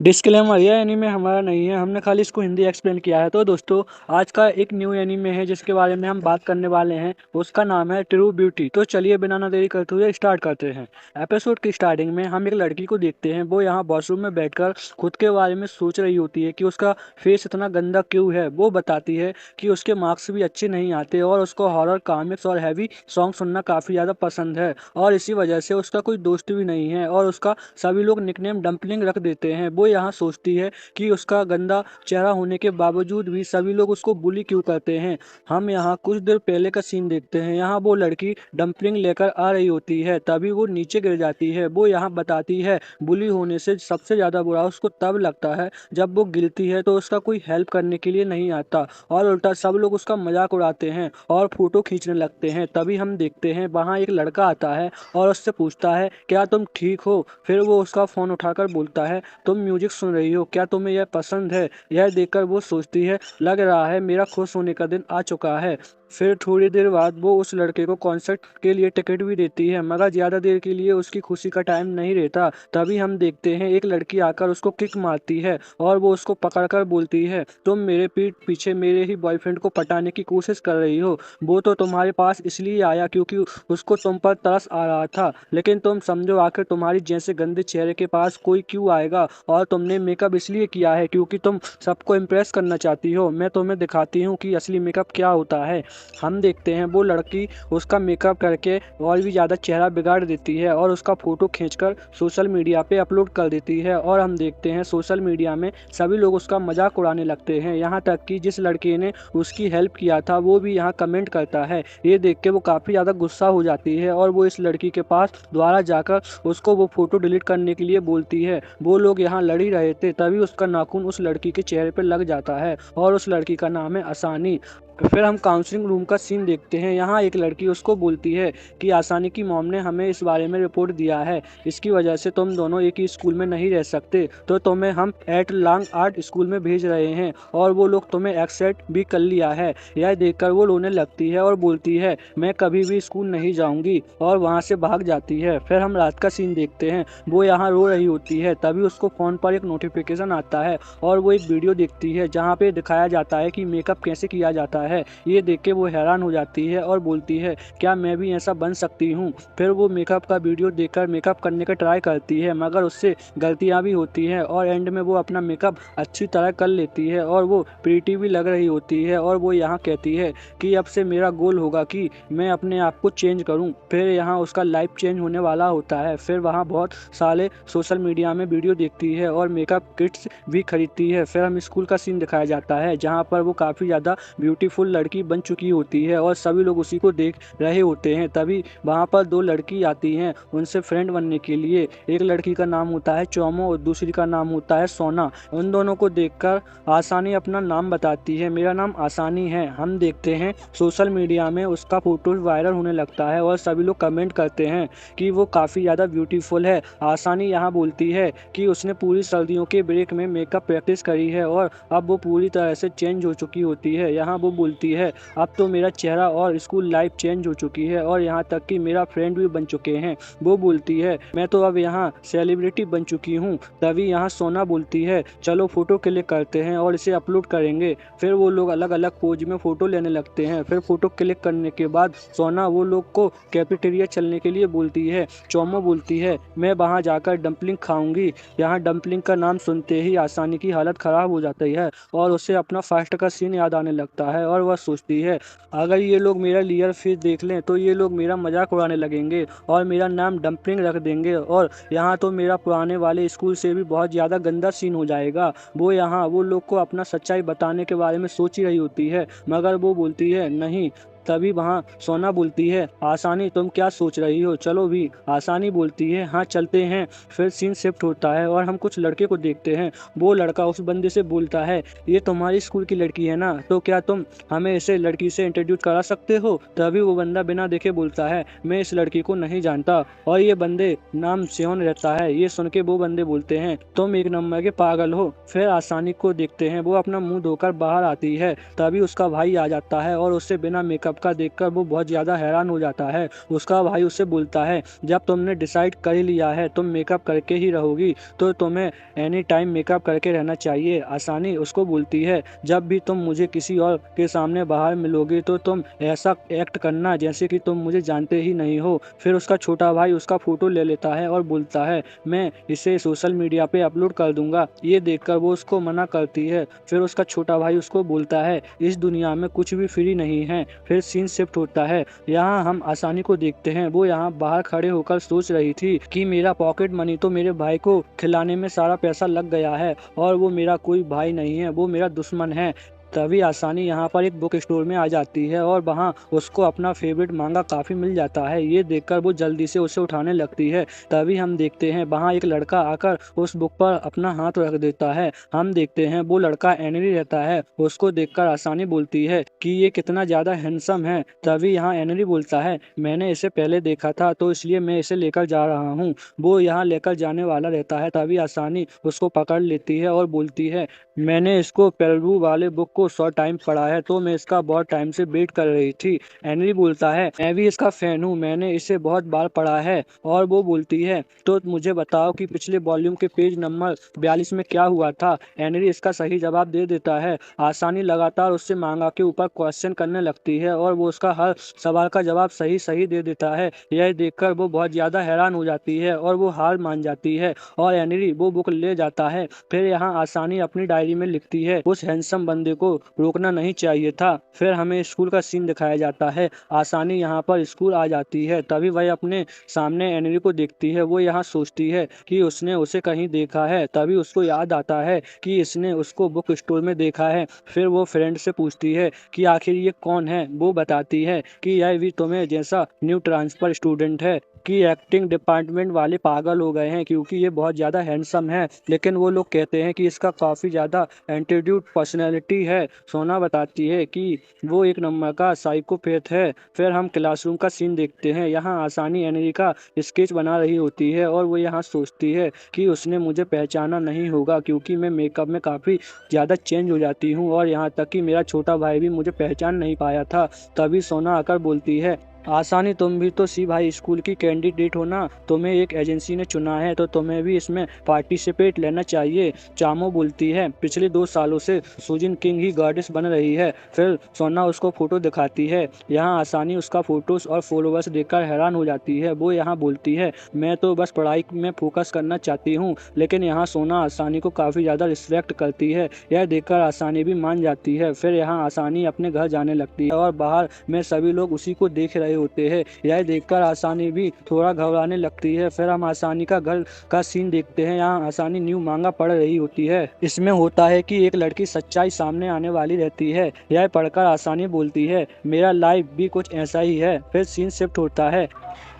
Disclaimer, यह anime हमारा नहीं है। हमने खाली इसको हिंदी एक्सप्लेन किया है। तो दोस्तों, आज का एक न्यू एनीमे है जिसके बारे में हम बात करने वाले हैं। उसका नाम है ट्रू ब्यूटी। तो चलिए बिना ना देरी करते हुए स्टार्ट करते हैं। एपिसोड की स्टार्टिंग में हम एक लड़की को देखते हैं। वो यहाँ वॉशरूम में बैठकर खुद के बारे में सोच रही होती है कि उसका फेस इतना गंदा क्यों है। वो बताती है कि उसके मार्क्स भी अच्छे नहीं आते और उसको हॉरर कॉमिक्स और हैवी सॉन्ग सुनना काफ़ी ज़्यादा पसंद है, और इसी वजह से उसका कोई दोस्त भी नहीं है और उसका सभी लोग निकनेम डम्पलिंग रख देते हैं। वो यहाँ सोचती है कि उसका गंदा चेहरा होने के बावजूद भी सभी लोग उसको बुली क्यों करते हैं। हम यहाँ कुछ देर पहले का सीन देखते हैं। यहाँ वो लड़की डंपलिंग लेकर आ रही होती है, तभी वो नीचे गिर जाती है। वो यहाँ बताती है बुली होने से सबसे ज़्यादा बुरा उसको तब लगता है जब वो गिरती है तो उसका कोई हेल्प करने के लिए नहीं आता, और उल्टा सब लोग उसका मजाक उड़ाते हैं और फोटो खींचने लगते हैं। तभी हम देखते हैं वहाँ एक लड़का आता है और उससे पूछता है क्या तुम ठीक हो। फिर वो उसका फ़ोन उठाकर बोलता है तुम म्यूजिक सुन रही हो, क्या तुम्हें यह पसंद है। यह देखकर वो सोचती है लग रहा है मेरा खुश होने का दिन आ चुका है। फिर थोड़ी देर बाद वो उस लड़के को कॉन्सर्ट के लिए टिकट भी देती है, मगर ज़्यादा देर के लिए उसकी खुशी का टाइम नहीं रहता। तभी हम देखते हैं एक लड़की आकर उसको किक मारती है और वो उसको पकड़कर बोलती है तुम मेरे पीठ पीछे मेरे ही बॉयफ्रेंड को पटाने की कोशिश कर रही हो। वो तो तुम्हारे पास इसलिए आया क्योंकि उसको तुम पर तरस आ रहा था, लेकिन तुम समझो आखिर तुम्हारी जैसे गंदे चेहरे के पास कोई क्यों आएगा। और तुमने मेकअप इसलिए किया है क्योंकि तुम सबको इम्प्रेस करना चाहती हो। मैं तुम्हें दिखाती हूँ कि असली मेकअप क्या होता है। हम देखते हैं वो लड़की उसका मेकअप करके और भी ज़्यादा चेहरा बिगाड़ देती है और उसका फ़ोटो खींचकर सोशल मीडिया पे अपलोड कर देती है, और हम देखते हैं सोशल मीडिया में सभी लोग उसका मजाक उड़ाने लगते हैं। यहाँ तक कि जिस लड़के ने उसकी हेल्प किया था वो भी यहाँ कमेंट करता है। ये देख के वो काफ़ी ज़्यादा गुस्सा हो जाती है और वो इस लड़की के पास दोबारा जाकर उसको वो फ़ोटो डिलीट करने के लिए बोलती है। वो लोग यहाँ लड़ ही रहे थे, तभी उसका नाखून उस लड़की के चेहरे पर लग जाता है, और उस लड़की का नाम है आसानी। फिर हम काउंसलिंग रूम का सीन देखते हैं। यहाँ एक लड़की उसको बोलती है कि आसानी की मॉम ने हमें इस बारे में रिपोर्ट दिया है, इसकी वजह से तुम दोनों एक ही स्कूल में नहीं रह सकते, तो तुम्हें हम एट लॉन्ग आर्ट स्कूल में भेज रहे हैं और वो लोग तुम्हें एक्सेप्ट भी कर लिया है। यह देखकर वो रोने लगती है और बोलती है मैं कभी भी स्कूल नहीं जाऊंगी, और वहाँ से भाग जाती है। फिर हम रात का सीन देखते हैं। वो यहाँ रो रही होती है, तभी उसको फ़ोन पर एक नोटिफिकेशन आता है और वो एक वीडियो देखती है जहाँ पे दिखाया जाता है कि मेकअप कैसे किया जाता है। ये देख के वो हैरान हो जाती है और बोलती है क्या मैं भी ऐसा बन सकती हूँ। फिर वो मेकअप का वीडियो देखकर मेकअप करने का ट्राई करती है, मगर उससे गलतियाँ भी होती हैं और एंड में वो अपना मेकअप अच्छी तरह कर लेती है और वो प्रीटी भी लग रही होती है। और वो यहाँ कहती है कि अब से मेरा गोल होगा कि मैं अपने आप को चेंज करूँ। फिर यहाँ उसका लाइफ चेंज होने वाला होता है। फिर वहाँ बहुत सारे सोशल मीडिया में वीडियो देखती है और मेकअप किट्स भी खरीदती है। फिर हम स्कूल का सीन दिखाया जाता है जहाँ पर वो काफ़ी ज़्यादा ब्यूटीफुल लड़की बन चुकी होती है और सभी लोग उसी को देख रहे होते हैं। तभी वहाँ पर दो लड़की आती हैं उनसे फ्रेंड बनने के लिए। एक लड़की का नाम होता है चोमो और दूसरी का नाम होता है सोना। उन दोनों को देखकर आसानी अपना नाम बताती है, मेरा नाम आसानी है। हम देखते हैं सोशल मीडिया में उसका फोटो वायरल होने लगता है और सभी लोग कमेंट करते हैं कि वो काफ़ी ज़्यादा ब्यूटीफुल है। आसानी यहाँ बोलती है कि उसने पूरी सर्दियों के ब्रेक में मेकअप प्रैक्टिस करी है और अब वो पूरी तरह से चेंज हो चुकी होती है। यहाँ वो बोलती है अब तो मेरा चेहरा और स्कूल लाइफ चेंज हो चुकी है और यहाँ तक कि मेरा फ्रेंड भी बन चुके हैं। वो बोलती है मैं तो अब यहाँ सेलिब्रिटी बन चुकी हूँ। तभी यहाँ सोना बोलती है चलो फोटो क्लिक करते हैं और इसे अपलोड करेंगे। फिर वो लोग अलग अलग पोज में फोटो लेने लगते हैं। फिर फोटो क्लिक करने के बाद सोना वो लोग को कैफेटेरिया चलने के लिए बोलती है। चोमो बोलती है मैं वहाँ जाकर डंपलिंग खाऊंगी। यहाँ डंपलिंग का नाम सुनते ही आसानी की हालत खराब हो जाती है और उसे अपना फास्ट का सीन याद आने लगता है और वह सोचती है अगर ये लोग मेरा रियल फेस देख लें तो ये लोग मेरा मजाक उड़ाने लगेंगे और मेरा नाम डंपलिंग रख देंगे, और यहाँ तो मेरा पुराने वाले स्कूल से भी बहुत ज़्यादा गंदा सीन हो जाएगा। वो यहाँ वो लोग को अपना सच्चाई बताने के बारे में सोच ही रही होती है, मगर वो बोलती है नहीं। तभी वहाँ सोना बोलती है आसानी तुम क्या सोच रही हो, चलो भी। आसानी बोलती है हाँ चलते हैं। फिर सीन शिफ्ट होता है और हम कुछ लड़के को देखते हैं। वो लड़का उस बंदे से बोलता है ये तुम्हारी स्कूल की लड़की है ना, तो क्या तुम हमें इसे लड़की से इंट्रोड्यूस करा सकते हो। तभी वो बंदा बिना देखे बोलता है मैं इस लड़की को नहीं जानता और ये बंदे नाम सेवन रहता है। ये सुन के वो बंदे बोलते हैं तुम एक नंबर के पागल हो। फिर आसानी को देखते हैं, वो अपना मुंह धोकर बाहर आती है। तभी उसका भाई आ जाता है और उससे बिना मेकअप का देखकर वो बहुत ज़्यादा हैरान हो जाता है। उसका भाई उससे बोलता है, जब तुमने डिसाइड कर ही लिया है तुम मेकअप करके ही रहोगी तो तुम्हें एनी टाइम मेकअप करके रहना चाहिए। आसानी उसको बोलती है, जब भी तुम मुझे किसी और के सामने बाहर मिलोगी तो तुम ऐसा एक्ट करना जैसे कि तुम मुझे जानते ही नहीं हो। फिर उसका छोटा भाई उसका फोटो ले लेता है और बोलता है, मैं इसे सोशल मीडिया पे अपलोड कर दूंगा। ये देखकर वो उसको मना करती है। फिर उसका छोटा भाई उसको बोलता है, इस दुनिया में कुछ भी फ्री नहीं है। फिर सीन शिफ्ट होता है। यहाँ हम आसानी को देखते हैं। वो यहाँ बाहर खड़े होकर सोच रही थी कि मेरा पॉकेट मनी तो मेरे भाई को खिलाने में सारा पैसा लग गया है और वो मेरा कोई भाई नहीं है, वो मेरा दुश्मन है। तभी आसानी यहाँ पर एक बुक स्टोर में आ जाती है और वहाँ उसको अपना फेवरेट मांगा काफी मिल जाता है। ये देखकर वो जल्दी से उसे उठाने लगती है। तभी हम देखते हैं वहाँ एक लड़का आकर उस बुक पर अपना हाथ रख देता है। हम देखते हैं वो लड़का एनरी रहता है। उसको देखकर आसानी बोलती है कि ये कितना ज्यादा हैंडसम है। तभी यहाँ एनरी बोलता है, मैंने इसे पहले देखा था तो इसलिए मैं इसे लेकर जा रहा हूँ। वो यहाँ लेकर जाने वाला रहता है। तभी आसानी उसको पकड़ लेती है और बोलती है, मैंने इसको पेरू वाले बुक को 100 टाइम पढ़ा है तो मैं इसका बहुत टाइम से वेट कर रही थी। एनरी बोलता है, मैं भी इसका फैन हूँ, मैंने इसे बहुत बार पढ़ा है। और वो बोलती है, तो मुझे बताओ कि पिछले वॉल्यूम के पेज नंबर 42 में क्या हुआ था। एनरी इसका सही जवाब दे देता है। आसानी लगातार उससे मांगा के ऊपर क्वेश्चन करने लगती है और वो उसका हर सवाल का जवाब सही सही दे देता है। यह देखकर वो बहुत ज्यादा हैरान हो जाती है और वो हार मान जाती है और एनरी वो बुक ले जाता है। फिर यहाँ आसानी अपनी डायरी में लिखती है, उस हैंडसम बंदे को रोकना नहीं चाहिए था। फिर हमें स्कूल का सीन दिखाया जाता है। आसानी यहाँ पर स्कूल आ जाती है। तभी वह अपने सामने एनरी को देखती है। वो यहाँ सोचती है कि उसने उसे कहीं देखा है। तभी उसको याद आता है कि इसने उसको बुक स्टोर में देखा है। फिर वो फ्रेंड से पूछती है कि आखिर ये कौन है। वो बताती है कि यह भी तुम्हें जैसा न्यू ट्रांसफर स्टूडेंट है कि एक्टिंग डिपार्टमेंट वाले पागल हो गए हैं क्योंकि ये बहुत ज़्यादा हैंडसम है, लेकिन वो लोग कहते हैं कि इसका काफ़ी ज़्यादा एंटीट्यूड पर्सनैलिटी है। सोना बताती है कि वो एक नंबर का साइकोपैथ है। फिर हम क्लासरूम का सीन देखते हैं। यहाँ आसानी एनरी का स्केच बना रही होती है और वो यहाँ सोचती है कि उसने मुझे पहचाना नहीं होगा क्योंकि मैं मेकअप में काफ़ी ज़्यादा चेंज हो जाती हूँ और यहाँ तक कि मेरा छोटा भाई भी मुझे पहचान नहीं पाया था। तभी सोना आकर बोलती है, आसानी तुम भी तो सी भाई स्कूल की कैंडिडेट हो ना, तुम्हें एक एजेंसी ने चुना है तो तुम्हें भी इसमें पार्टिसिपेट लेना चाहिए। चामो बोलती है, पिछले 2 सालों से सुजिन किंग ही गॉडेस बन रही है। फिर सोना उसको फोटो दिखाती है। यहाँ आसानी उसका फोटोज और फॉलोअर्स देखकर हैरान हो जाती है। वो यहाँ बोलती है, मैं तो बस पढ़ाई में फोकस करना चाहती हूँ। लेकिन यहाँ सोना आसानी को काफ़ी ज़्यादा रिस्पेक्ट करती है। यह देखकर आसानी भी मान जाती है। फिर यहाँ आसानी अपने घर जाने लगती है और बाहर में सभी लोग उसी को देख रहे होते हैं। यह देखकर आसानी भी थोड़ा घबराने लगती है। फिर हम आसानी का घर का सीन देखते हैं। यहाँ आसानी न्यू मांगा पढ़ रही होती है। इसमें होता है कि एक लड़की सच्चाई सामने आने वाली रहती है। यह पढ़कर आसानी बोलती है, मेरा लाइफ भी कुछ ऐसा ही है। फिर सीन शिफ्ट होता है।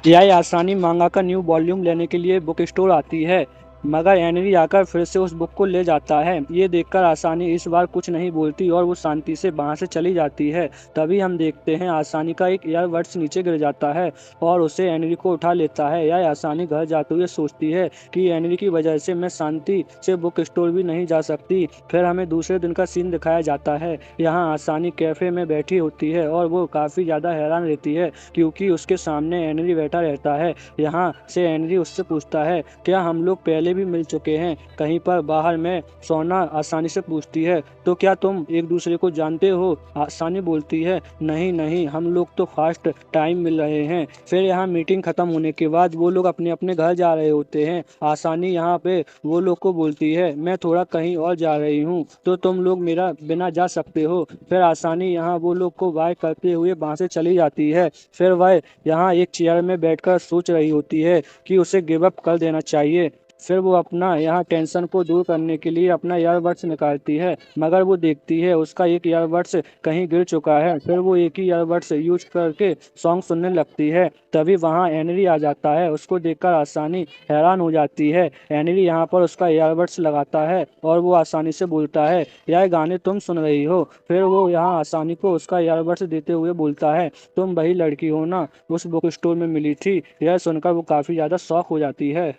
यह आसानी मांगा का न्यू वॉल्यूम लेने के लिए बुक स्टोर आती है, मगर एनरी आकर फिर से उस बुक को ले जाता है। ये देखकर आसानी इस बार कुछ नहीं बोलती और वो शांति से वहाँ से चली जाती है। तभी हम देखते हैं आसानी का एक ईयरबड्स नीचे गिर जाता है और उसे एनरी को उठा लेता है। यह आसानी घर जाते हुए सोचती है कि एनरी की वजह से मैं शांति से बुक स्टोर भी नहीं जा सकती। फिर हमें दूसरे दिन का सीन दिखाया जाता है। यहाँ आसानी कैफे में बैठी होती है और वो काफ़ी ज़्यादा हैरान रहती है क्योंकि उसके सामने एनरी बैठा रहता है। यहाँ से एनरी उससे पूछता है, क्या हम लोग पहले भी मिल चुके हैं कहीं पर बाहर में। सोना आसानी से पूछती है, तो क्या तुम एक दूसरे को जानते हो। आसानी बोलती है, नहीं नहीं, हम लोग तो फर्स्ट टाइम मिल रहे हैं। फिर यहाँ मीटिंग खत्म होने के बाद वो लोग अपने अपने घर जा रहे होते हैं। आसानी यहाँ पे वो लोग को बोलती है, मैं थोड़ा कहीं और जा रही हूँ तो तुम लोग मेरा बिना जा सकते हो। फिर आसानी यहाँ वो लोग को बाय करते हुए वहाँ से चली जाती है। फिर वह यहाँ एक चेयर में बैठकर सोच रही होती है कि उसे गिव अप कर देना चाहिए। फिर वो अपना यहाँ टेंशन को दूर करने के लिए अपना ईयरबड्स निकालती है, मगर वो देखती है उसका एक ईयरबड्स कहीं गिर चुका है। फिर वो एक ही ईयरबड्स यूज करके सॉन्ग सुनने लगती है। तभी वहाँ एनरी आ जाता है। उसको देखकर आसानी हैरान हो जाती है। एनरी यहाँ पर उसका ईयरबड्स लगाता है और वो आसानी से बोलता है, यह गाने तुम सुन रही हो। फिर वो यहाँ आसानी को उसका ईयरबड्स देते हुए बोलता है, तुम वही लड़की हो ना उस बुक स्टोर में मिली थी। यह सुनकर वो काफ़ी ज़्यादा शॉक हो जाती है।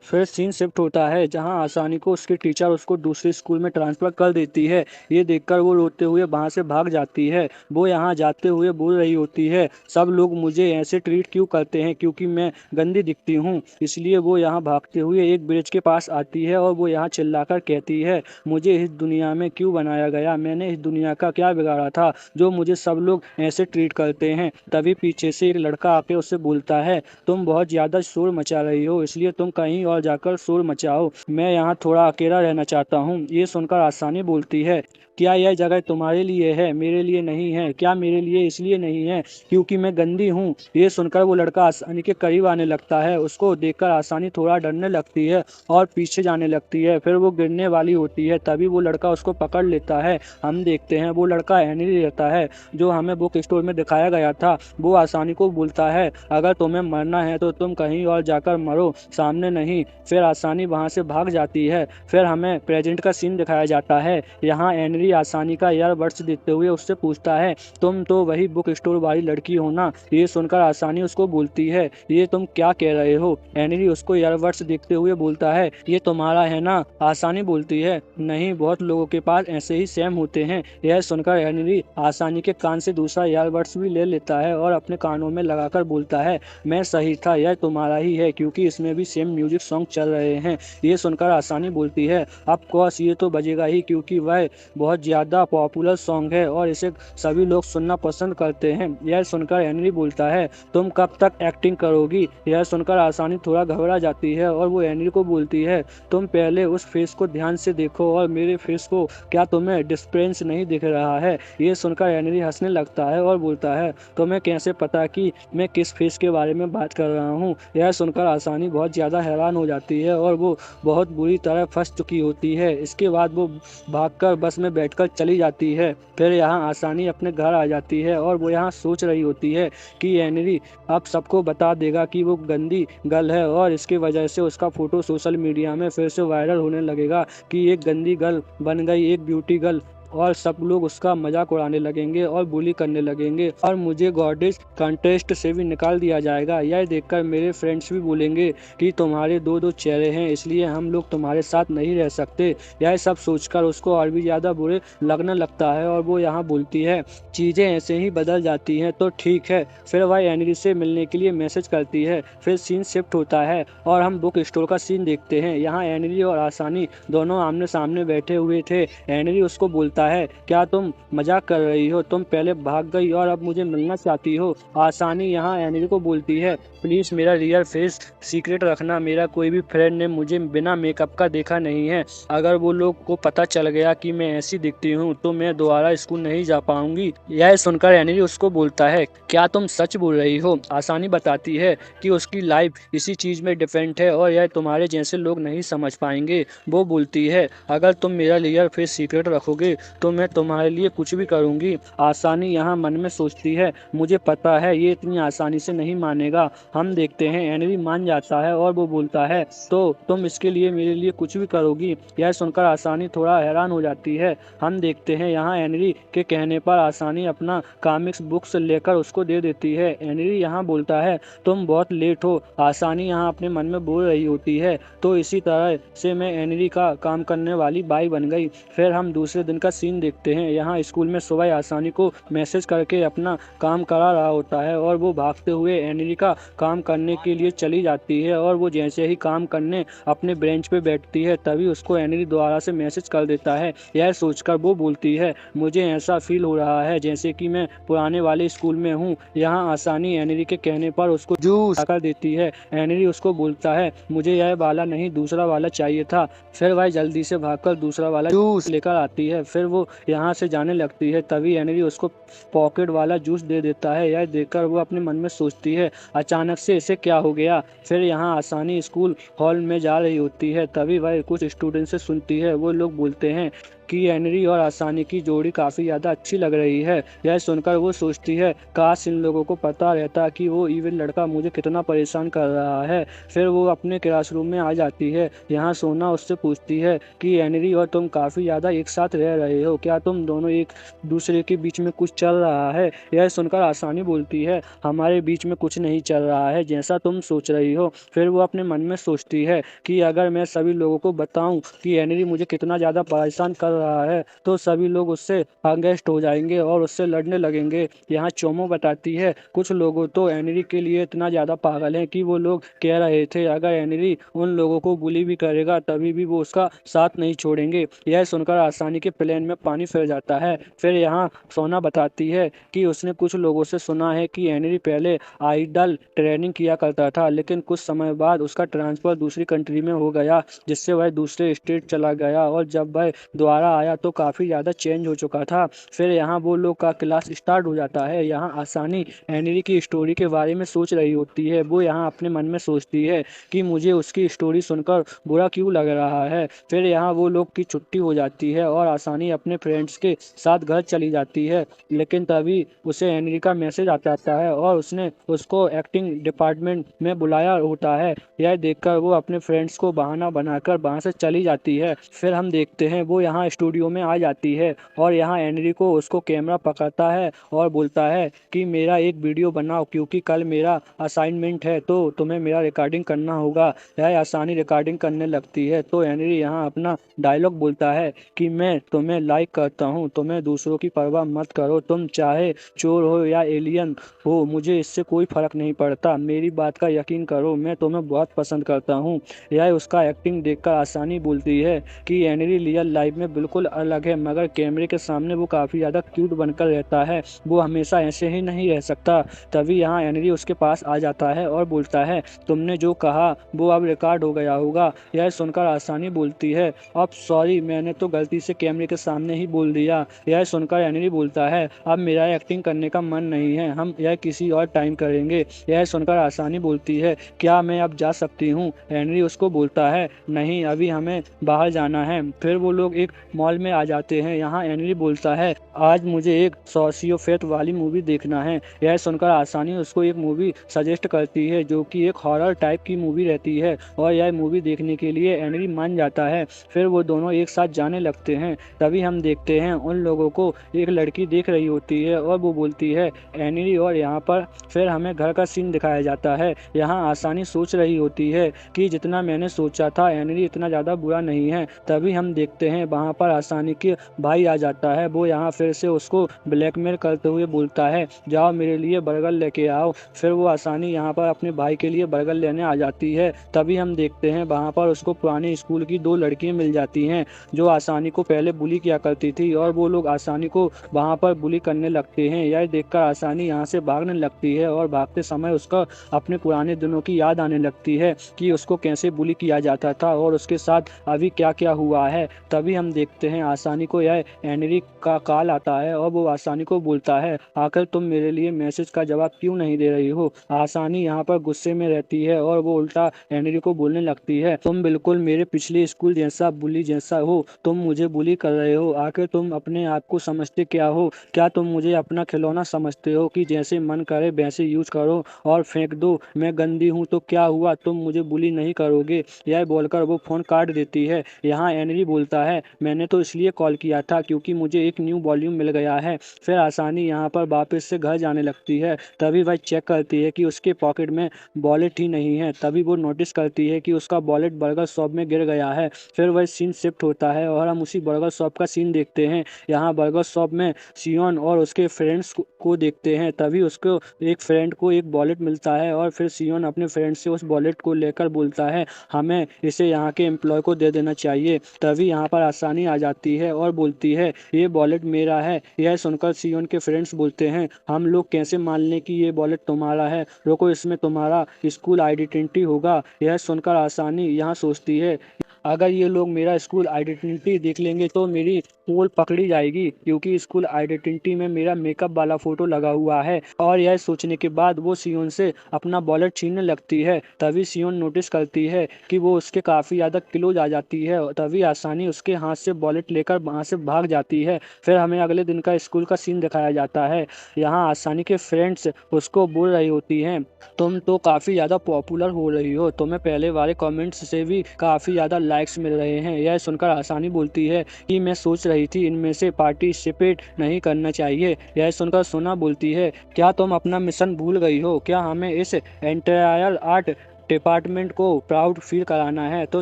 फिर सीन शिफ्ट होता है जहां आसानी को उसकी टीचर उसको दूसरे स्कूल में ट्रांसफर कर देती है। ये देखकर वो रोते हुए वहां से भाग जाती है। वो यहाँ जाते हुए बोल रही होती है, सब लोग मुझे ऐसे ट्रीट क्यों करते हैं, क्योंकि मैं गंदी दिखती हूँ। इसलिए वो यहाँ भागते हुए एक ब्रिज के पास आती है और वो यहाँ चिल्लाकर कहती है, मुझे इस दुनिया में क्यों बनाया गया, मैंने इस दुनिया का क्या बिगाड़ा था जो मुझे सब लोग ऐसे ट्रीट करते हैं। तभी पीछे से एक लड़का आके उससे बोलता है, तुम बहुत ज्यादा शोर मचा रही हो, इसलिए तुम कहीं और जाकर शोर मचाओ, मैं यहाँ थोड़ा अकेला रहना चाहता हूँ। ये सुनकर आसानी बोलती है, क्या यह जगह तुम्हारे लिए है, मेरे लिए नहीं है। क्या मेरे लिए इसलिए नहीं है क्योंकि मैं गंदी हूँ। ये सुनकर वो लड़का आसानी के करीब आने लगता है। उसको देखकर आसानी थोड़ा डरने लगती है और पीछे जाने लगती है। फिर वो गिरने वाली होती है, तभी वो लड़का उसको पकड़ लेता है। हम देखते हैं वो लड़का हेनरी रहता है जो हमें बुक स्टोर में दिखाया गया था। वो आसानी को बोलता है, अगर तुम्हें मरना है तो तुम कहीं और जाकर मरो, सामने नहीं। फिर आसानी वहां से भाग जाती है। फिर हमें प्रेजेंट का सीन दिखाया जाता है। यहाँ हेनरी आसानी का ईयरबड्स देते हुए उससे पूछता है, तुम तो वही बुक स्टोर वाली लड़की हो ना। ये सुनकर आसानी उसको बोलती है, ये तुम क्या कह रहे हो। हेनरी उसको ईयरबड्स देखते हुए बोलता है, ये तुम्हारा है ना। आसानी बोलती है, नहीं, बहुत लोगों के पास ऐसे ही सेम होते हैं। यह सुनकर हेनरी आसानी के कान से दूसरा ईयरबड्स भी ले लेता है और अपने कानों में लगाकर बोलता है, मैं सही था, यह तुम्हारा ही है क्योंकि इसमें भी सेम म्यूजिक सॉन्ग चल रहे हैं। ये सुनकर आसानी बोलती है, ऑफ कोर्स ये तो बजेगा ही क्योंकि वह बहुत ज़्यादा पॉपुलर सॉन्ग है और इसे सभी लोग सुनना पसंद करते हैं। यह सुनकर हेनरी बोलता है, तुम कब तक एक्टिंग करोगी। यह सुनकर आसानी थोड़ा घबरा जाती है और वो हेनरी को बोलती है, तुम पहले उस फेस को ध्यान से देखो और मेरे फेस को, क्या तुम्हें डिफरेंस नहीं दिख रहा है। ये सुनकर हेनरी हंसने लगता है और बोलता है, तुम्हें कैसे पता कि मैं किस फेस के बारे में बात कर रहा हूँ। यह सुनकर आसानी बहुत ज़्यादा हैरान हो जाती है और वो बहुत बुरी तरह फंस चुकी होती है। इसके बाद वो भागकर बस में बैठकर चली जाती है। फिर यहाँ आसानी अपने घर आ जाती है और वो यहाँ सोच रही होती है कि हेनरी अब सबको बता देगा कि वो गंदी गर्ल है और इसकी वजह से उसका फोटो सोशल मीडिया में फिर से वायरल होने लगेगा कि एक गंदी गर्ल बन गई एक ब्यूटी गर्ल, और सब लोग उसका मजाक उड़ाने लगेंगे और बुली करने लगेंगे और मुझे गॉडेस कंटेस्ट से भी निकाल दिया जाएगा। यह देखकर मेरे फ्रेंड्स भी बोलेंगे कि तुम्हारे दो दो चेहरे हैं, इसलिए हम लोग तुम्हारे साथ नहीं रह सकते। यह सब सोचकर उसको और भी ज़्यादा बुरे लगने लगता है और वो यहाँ बोलती है, चीज़ें ऐसे ही बदल जाती हैं तो ठीक है। फिर वह हेनरी से मिलने के लिए मैसेज करती है। फिर सीन शिफ्ट होता है और हम बुक स्टोर का सीन देखते हैं। यहाँ हेनरी और आसानी दोनों आमने सामने बैठे हुए थे। हेनरी उसको बोलता है, क्या तुम मजाक कर रही हो, तुम पहले भाग गई और अब मुझे मिलना चाहती हो। आसानी यहाँ हेनरी को बोलती है, प्लीज मेरा रियल फेस सीक्रेट रखना, मेरा कोई भी फ्रेंड ने मुझे बिना मेकअप का देखा नहीं है। अगर वो लोग को पता चल गया कि मैं ऐसी दिखती हूँ तो मैं दोबारा स्कूल नहीं जा पाऊंगी। यह सुनकर हेनरी उसको बोलता है, क्या तुम सच बोल रही हो। आसानी बताती है कि उसकी लाइफ इसी चीज में डिफरेंट है और यह तुम्हारे जैसे लोग नहीं समझ पाएंगे। वो बोलती है, अगर तुम मेरा रियल फेस सीक्रेट रखोगे तो मैं तुम्हारे लिए कुछ भी करूंगी। आसानी यहाँ मन में सोचती है, मुझे पता है ये इतनी आसानी से नहीं मानेगा। हम देखते हैं हेनरी मान जाता है और वो बोलता है, तो तुम इसके लिए मेरे लिए कुछ भी करोगी। यह सुनकर आसानी थोड़ा हैरान हो जाती है। हम देखते हैं यहाँ हेनरी के कहने पर आसानी अपना कॉमिक्स बुक्स लेकर उसको दे देती है। हेनरी यहाँ बोलता है, तुम बहुत लेट हो। आसानी यहाँ अपने मन में बोल रही होती है, तो इसी तरह से मैं हेनरी का काम करने वाली बाई बन गई। फिर हम दूसरे दिन का सीन देखते हैं। यहाँ स्कूल में सुबह आसानी को मैसेज करके अपना काम करा रहा होता है और वो भागते हुए हेनरी का काम करने के लिए चली जाती है और वो जैसे ही काम करने अपने बेंच पे बैठती है तभी उसको हेनरी दोबारा से मैसेज कर देता है। यह सोचकर वो बोलती है, मुझे ऐसा फील हो रहा है जैसे कि मैं पुराने वाले स्कूल में हूँ। यहाँ आसानी हेनरी के कहने पर उसको जूस कर देती है। हेनरी उसको बोलता है, मुझे यह वाला नहीं दूसरा वाला चाहिए था। फिर वह जल्दी से भागकर दूसरा वाला जूस लेकर आती है। फिर वो यहाँ से जाने लगती है, तभी हेनरी उसको पॉकेट वाला जूस दे देता है। यह देखकर वो अपने मन में सोचती है, अचानक से इसे क्या हो गया। फिर यहाँ आसानी स्कूल हॉल में जा रही होती है, तभी वह कुछ स्टूडेंट से सुनती है। वो लोग बोलते हैं कि हेनरी और आसानी की जोड़ी काफ़ी ज़्यादा अच्छी लग रही है। यह सुनकर वो सोचती है, काश इन लोगों को पता रहता कि वो इवन लड़का मुझे कितना परेशान कर रहा है। फिर वो अपने क्लासरूम में आ जाती है। यहाँ सोना उससे पूछती है कि हेनरी और तुम काफ़ी ज़्यादा एक साथ रह रहे रहे हो? क्या तुम दोनों एक दूसरे के बीच में कुछ चल रहा है? यह सुनकर आसानी बोलती है, हमारे बीच में कुछ नहीं चल रहा है जैसा तुम सोच रही हो। फिर वो अपने मन में सोचती है कि अगर मैं सभी लोगों को बताऊं कि हेनरी मुझे कितना ज़्यादा परेशान कर रहा है तो सभी लोग उससे अगेंस्ट हो जाएंगे और उससे लड़ने लगेंगे। यहाँ चोमो बताती है, कुछ लोगों तो हेनरी के लिए इतना ज़्यादा पागल हैं कि वो लोग कह रहे थे अगर हेनरी उन लोगों को बुली भी करेगा तभी भी वो उसका साथ नहीं छोड़ेंगे। यह सुनकर आसानी के प्लेन में पानी फिर जाता है। फिर यहाँ सोना बताती है कि उसने कुछ लोगों से सुना है कि हेनरी पहले आइडल ट्रेनिंग किया करता था, लेकिन कुछ समय बाद उसका ट्रांसफर दूसरी कंट्री में हो गया जिससे वह दूसरे स्टेट चला गया और जब वह दोबारा आया तो काफ़ी ज़्यादा चेंज हो चुका था। फिर यहाँ वो लोग का क्लास स्टार्ट हो जाता है। यहाँ आसानी हेनरी की स्टोरी के बारे में सोच रही होती है। वो यहाँ अपने मन में सोचती है कि मुझे उसकी स्टोरी सुनकर बुरा क्यों लग रहा है। फिर यहाँ वो लोग की छुट्टी हो जाती है और आसानी अपने फ्रेंड्स के साथ घर चली जाती है, लेकिन तभी उसे हेनरी का मैसेज आता है और उसने उसको एक्टिंग डिपार्टमेंट में बुलाया होता है। यह देखकर वो अपने फ्रेंड्स को बहाना बनाकर वहां से चली जाती है। फिर हम देखते हैं वो यहाँ स्टूडियो में आ जाती है और यहाँ हेनरी को उसको कैमरा पकड़ता है और बोलता है कि मेरा एक वीडियो बनाओ क्योंकि कल मेरा असाइनमेंट है तो तुम्हें मेरा रिकॉर्डिंग करना होगा। यह आसानी रिकॉर्डिंग करने लगती है तो हेनरी यहाँ अपना डायलॉग बोलता है कि मैं तुम्हें लाइक करता हूँ, तुम्हें दूसरों की परवाह मत करो, तुम चाहे चोर हो या एलियन हो मुझे इससे कोई फर्क नहीं पड़ता, मेरी बात का यकीन करो, मैं तुम्हें बहुत पसंद करता हूँ। यह उसका एक्टिंग देखकर आसानी बोलती है कि हेनरी रियल लाइफ में बिल्कुल अलग है मगर कैमरे के सामने वो काफ़ी ज़्यादा क्यूट बनकर रहता है, वो हमेशा ऐसे ही नहीं रह सकता। तभी यहाँ हेनरी उसके पास आ जाता है और बोलता है तुमने जो कहा वो अब रिकॉर्ड हो गया होगा। यह सुनकर आसानी बोलती है अब सॉरी मैंने तो गलती से कैमरे के सामने ही बोल दिया। यह सुनकर हेनरी बोलता है अब मेरा एक्टिंग करने का मन नहीं है, हम यह किसी और टाइम करेंगे। यह सुनकर आसानी बोलती है क्या मैं अब जा सकती हूँ? हेनरी उसको बोलता है नहीं अभी हमें बाहर जाना है। फिर वो लोग एक मॉल में आ जाते हैं। यहाँ हेनरी बोलता है आज मुझे एक सोशियोपैथ वाली मूवी देखना है। यह सुनकर आसानी उसको एक मूवी सजेस्ट करती है जो कि एक हॉरर टाइप की मूवी रहती है और यह मूवी देखने के लिए हेनरी मान जाता है। फिर वो दोनों एक साथ जाने लगते हैं। तभी हम देखते हैं उन लोगों को एक लड़की देख रही होती है और वो बोलती है हेनरी और यहाँ पर फिर हमें घर का सीन दिखाया जाता है। यहाँ आसानी सोच रही होती है कि जितना मैंने सोचा था हेनरी इतना ज़्यादा बुरा नहीं है। तभी हम देखते हैं वहाँ पर आसानी के भाई आ जाता है। वो यहाँ फिर से उसको ब्लैकमेल करते हुए बोलता है जाओ मेरे लिए बर्गर लेके आओ। फिर वो आसानी यहाँ पर अपने भाई के लिए बर्गर लेने आ जाती है। तभी हम देखते हैं वहाँ पर उसको पुराने स्कूल की दो लड़कियाँ मिल जाती हैं जो आसानी को पहले बुली किया करती थी और वो लोग आसानी को वहाँ पर बुली करने लगते हैं। यह देखकर आसानी यहाँ से भागने लगती है और भागते समय उसका अपने पुराने दिनों की याद आने लगती है कि उसको कैसे बुली किया जाता था और उसके साथ अभी क्या क्या हुआ है। तभी हम देखते हैं आसानी को यह हेनरी का कॉल आता है और वो आसानी को बोलता है आखिर तुम मेरे लिए मैसेज का जवाब क्यों नहीं दे रही हो। आसानी यहाँ पर गुस्से में रहती है और वो उल्टा हेनरी को बोलने लगती है तुम बिल्कुल मेरे पिछले स्कूल जैसा बुली जैसा हो, तुम मुझे बुली कर रहे हो, आखिर तुम अपने आप को समझते क्या हो? क्या तुम मुझे अपना खिलौना समझते हो कि जैसे मन करे वैसे यूज करो और फेंक दो? मैं गंदी हूँ तो क्या हुआ, तुम मुझे बुली नहीं करोगे? यह बोलकर वो फोन काट देती है। यहाँ हेनरी बोलता है मैंने तो इसलिए कॉल किया था क्योंकि मुझे एक न्यू वॉल्यूम मिल गया है। फिर आसानी यहाँ पर वापस से घर जाने लगती है। तभी वह चेक करती है कि उसके पॉकेट में वॉलेट ही नहीं है। तभी वो नोटिस करती है कि उसका वॉलेट बर्गर शॉप में गिर गया है। फिर वह सीन शिफ्ट होता है और हम उसी बर्गर शॉप का सीन देखते हैं। यहाँ बर्गर शॉप में सियोन और उसके फ्रेंड्स को देखते हैं। तभी उसको एक फ्रेंड को एक वॉलेट मिलता है और फिर सियोन अपने फ्रेंड से उस वॉलेट को लेकर बोलता है हमें इसे यहाँ के एम्प्लॉय को दे देना चाहिए। तभी यहाँ पर आसानी आ जाती है और बोलती है ये वॉलेट मेरा है। यह सुनकर सियोन के फ्रेंड्स बोलते हैं हम लोग कैसे मान लें कि ये वॉलेट तुम्हारा है, रुको इसमें तुम्हारा स्कूल आइडेंटिटी होगा। यह सुनकर आसानी यहाँ सोचती है अगर ये लोग मेरा स्कूल आइडेंटिटी देख लेंगे तो मेरी पोल पकड़ी जाएगी क्योंकि स्कूल आइडेंटिटी में मेरा मेकअप वाला फोटो लगा हुआ है। और यह सोचने के बाद वो सियोन से अपना वॉलेट छीनने लगती है। तभी सियोन नोटिस करती है कि वो उसके काफ़ी ज़्यादा क्लोज आ जाती है। तभी आसानी उसके हाथ से वॉलेट लेकर वहाँ से भाग जाती है। फिर हमें अगले दिन का स्कूल का सीन दिखाया जाता है। यहाँ आसानी के फ्रेंड्स उसको बोल रही होती हैं तुम तो काफ़ी ज़्यादा पॉपुलर हो रही हो, तुम्हें पहले वाले कमेंट्स से भी काफ़ी ज़्यादा लाइक्स मिल रहे हैं। यह सुनकर आसानी बोलती है कि मैं सोच रही थी इनमें से पार्टिसिपेट नहीं करना चाहिए। यह सुनकर सोना बोलती है, क्या तुम अपना मिशन भूल गई हो? क्या हमें इस एंटायर आर्ट डिपार्टमेंट को प्राउड फील कराना है तो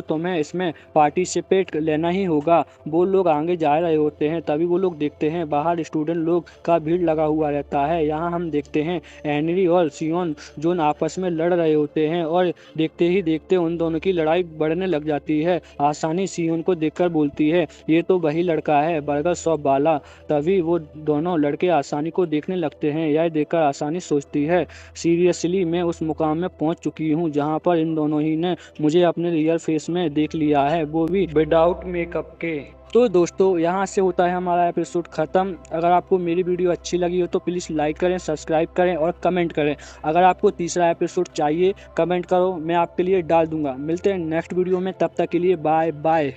तुम्हें इसमें पार्टिसिपेट लेना ही होगा। वो लोग आगे जा रहे होते हैं, तभी वो लोग देखते हैं बाहर स्टूडेंट लोग का भीड़ लगा हुआ रहता है। यहाँ हम देखते हैं हेनरी और सियोन जोन आपस में लड़ रहे होते हैं और देखते ही देखते उन दोनों की लड़ाई बढ़ने लग जाती है। आसानी सियोन को देखकर बोलती है, ये तो वही लड़का है बर्गर शॉप वाला। तभी वो दोनों लड़के आसानी को देखने लगते हैं। यह देखकर आसानी सोचती है, सीरियसली मैं उस मुकाम में पहुंच चुकी हूं जहां पर इन दोनों ही ने मुझे अपने रियल फेस में देख लिया है, वो भी विदाउट मेकअप के। तो दोस्तों यहाँ से होता है हमारा एपिसोड ख़त्म। अगर आपको मेरी वीडियो अच्छी लगी हो तो प्लीज़ लाइक करें, सब्सक्राइब करें और कमेंट करें। अगर आपको तीसरा एपिसोड चाहिए कमेंट करो, मैं आपके लिए डाल दूंगा। मिलते हैं नेक्स्ट वीडियो में, तब तक के लिए बाय बाय।